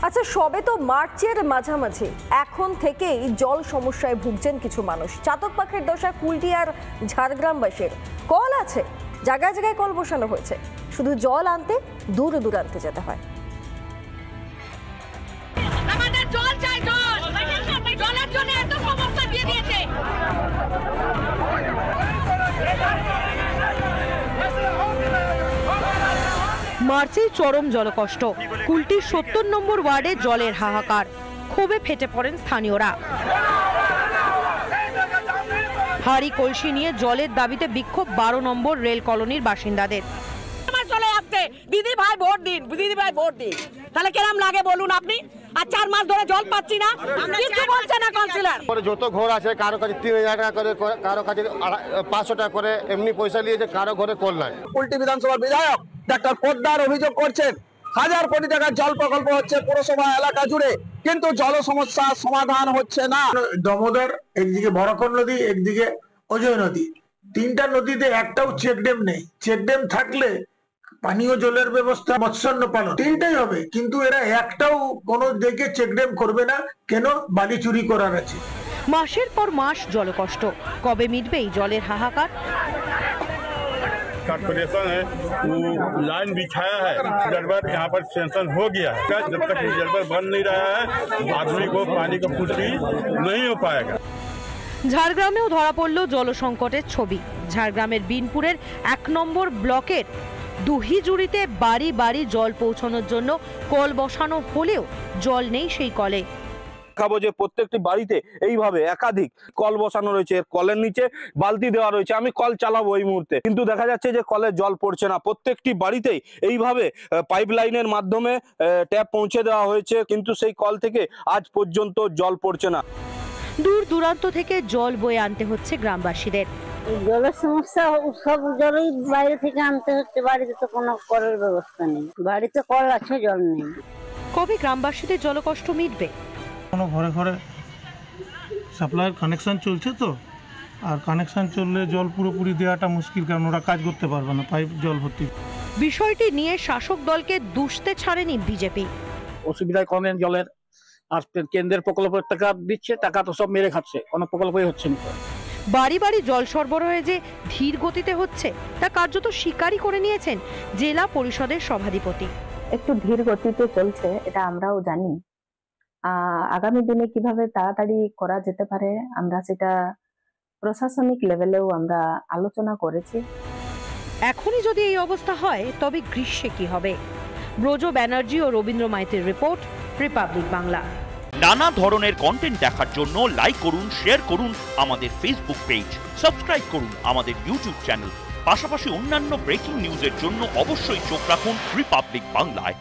আচ্ছা, সবে তো মার্চের মাঝামাঝি, এখন থেকেই জল সমস্যায় ভুগছেন কিছু মানুষ। চাতক পাখির দশা কুলটিয়ার ঝাড়গ্রামবাসীর। কল আছে, জায়গায় জায়গায় কল বসানো হয়েছে, শুধু জল আনতে দূর দূরান্তে যেতে হয়। আমাদের জল চাই, জলের জন্য এত সমস্যা দিয়ে দিয়েছে। মার্চে চরম জলকষ্ট, কুলটির ৭০ নম্বর ওয়ার্ডে জলের হাহাকার। ক্ষোভে ফেটে পড়েন স্থানীয়রা। হাড়ি কলসি নিয়ে জলের দাবিতে বিক্ষোভ ১২ নম্বর রেল কলোনির বাসিন্দাদের। চলে আসছে, দিদি ভাই ভোট দিন, দিদি ভাই ভোট দিন। তাহলে কেমন লাগে বলুন আপনি? আর 4 মাস ধরে জল পাচ্ছি না, কিছু বলছে না কাউন্সিলর। যত ঘর আছে, কারো কাছে ৩,০০০ টাকা করে, কারো কাছে ৫০০ টাকা করে এমনি পয়সা নিয়েছে, কারো ঘরে কল নাই। কুলটি বিধানসভার বিধায়ক ডাক্তার পোদ্দার অভিযোগ করছেন ১,০০০ কোটি টাকার জল প্রকল্প হচ্ছে পুরসভা এলাকা জুড়ে, কিন্তু জল সমস্যা সমাধান হচ্ছে না। দামোদর, একদিকে বরাকর নদী, একদিকে অজয় নদী, ৩টা নদীতে একটাও চেকড্যাম নেই। চেকড্যাম থাকলে পানীয় জলের ব্যবস্থা, মৎস্যান্ন পালন ৩টাই হবে, কিন্তু এরা একটাও কোনো দিকে চেকড্যাম করবে না। কেন? বালি চুরি করার আছে। মাসের পর মাস জলকষ্ট, কবে মিটবে এই জলের হাহাকার? कॉर्पोरेशन है वो लाइन बिछाया है, रिजर्वर यहाँ पर सेंक्शन हो गया है। जब तक रिजर्वर बन नहीं रहा है, आदमी को पानी का पूर्ति नहीं हो पाएगा। ঝাড়গ্রামেও ধরা পড়ল জলসংকটের ছবি। ঝাড়গ্রামের বিনপুরের ১ নম্বর ব্লকের দুহিজুড়িতে বাড়ি বাড়ি জল পৌঁছানোর জন্য কল বসানো হলেও জল নেই সেই কলে। দেখাবো যে প্রত্যেকটি বাড়িতে এইভাবে একাধিক কল বসানো রয়েছে, কলের নিচে বালতি দেওয়া রয়েছে। আমি কল চালাবো এই মুহূর্তে, কিন্তু দেখা যাচ্ছে যে কলে জল পড়ছে না। প্রত্যেকটি বাড়িতেই এইভাবে পাইপ লাইনের মাধ্যমে ট্যাপ পৌঁছে দেওয়া হয়েছে, কিন্তু সেই কল থেকে আজ পর্যন্ত জল পড়ছে না। দূর দূরান্ত থেকে জল বয়ে আনতে হচ্ছে গ্রামবাসীদের। জলের সমস্যা, সব জলই বাইরে থেকে আনতে হচ্ছে, বাড়িতে তো কোনো কলের ব্যবস্থা নেই। বাড়িতে কল আছে, জল নেই। কবে গ্রামবাসীদের জলকষ্ট মিটবে? কোনো ঘরে ঘরে সাপ্লাইয়ের কানেকশন চলছে তো, আর কানেকশন চললে জল পুরোপুরি দেওয়াটা মুশকিল, কারণ ওরা কাজ করতে পারবে না, পাইপ জল ভর্তি। বিষয়টি নিয়ে শাসক দলকে দুষতে ছাড়েনি বিজেপি। অসুবিধায় কমেন জলের, আর কেন্দ্রের প্রকল্পের টাকা দিচ্ছে, টাকা তো সব মেরে খাচ্ছে, কোনো প্রকল্পই হচ্ছে না। বাড়ি বাড়ি জল সরবরাহে যে ধীর গতিতে হচ্ছে তা কার্যত স্বীকারই করে নিয়েছেন জেলা পরিষদের সভাধিপতি। একটু ধীর গতিতে চলছে, এটা আমরাও জানি। আগামী দিনে কিভাবে তাড়াতাড়ি করা যেতে পারে, আমরা সেটা প্রশাসনিক লেভেলেও আমরা আলোচনা করেছি। এখনই যদি এই অবস্থা হয় তবে গ্রীষ্মে কি হবে? ব্রজ ব্যানার্জি ও রবীন্দ্র মাইতির রিপোর্ট, রিপাবলিক বাংলা। নানা ধরনের কন্টেন্ট দেখার জন্য লাইক করুন, শেয়ার করুন আমাদের ফেসবুক পেজ, সাবস্ক্রাইব করুন আমাদের ইউটিউব চ্যানেল। পাশাপাশি অন্যান্য ব্রেকিং নিউজের জন্য অবশ্যই চোখ রাখুন রিপাবলিক বাংলায়।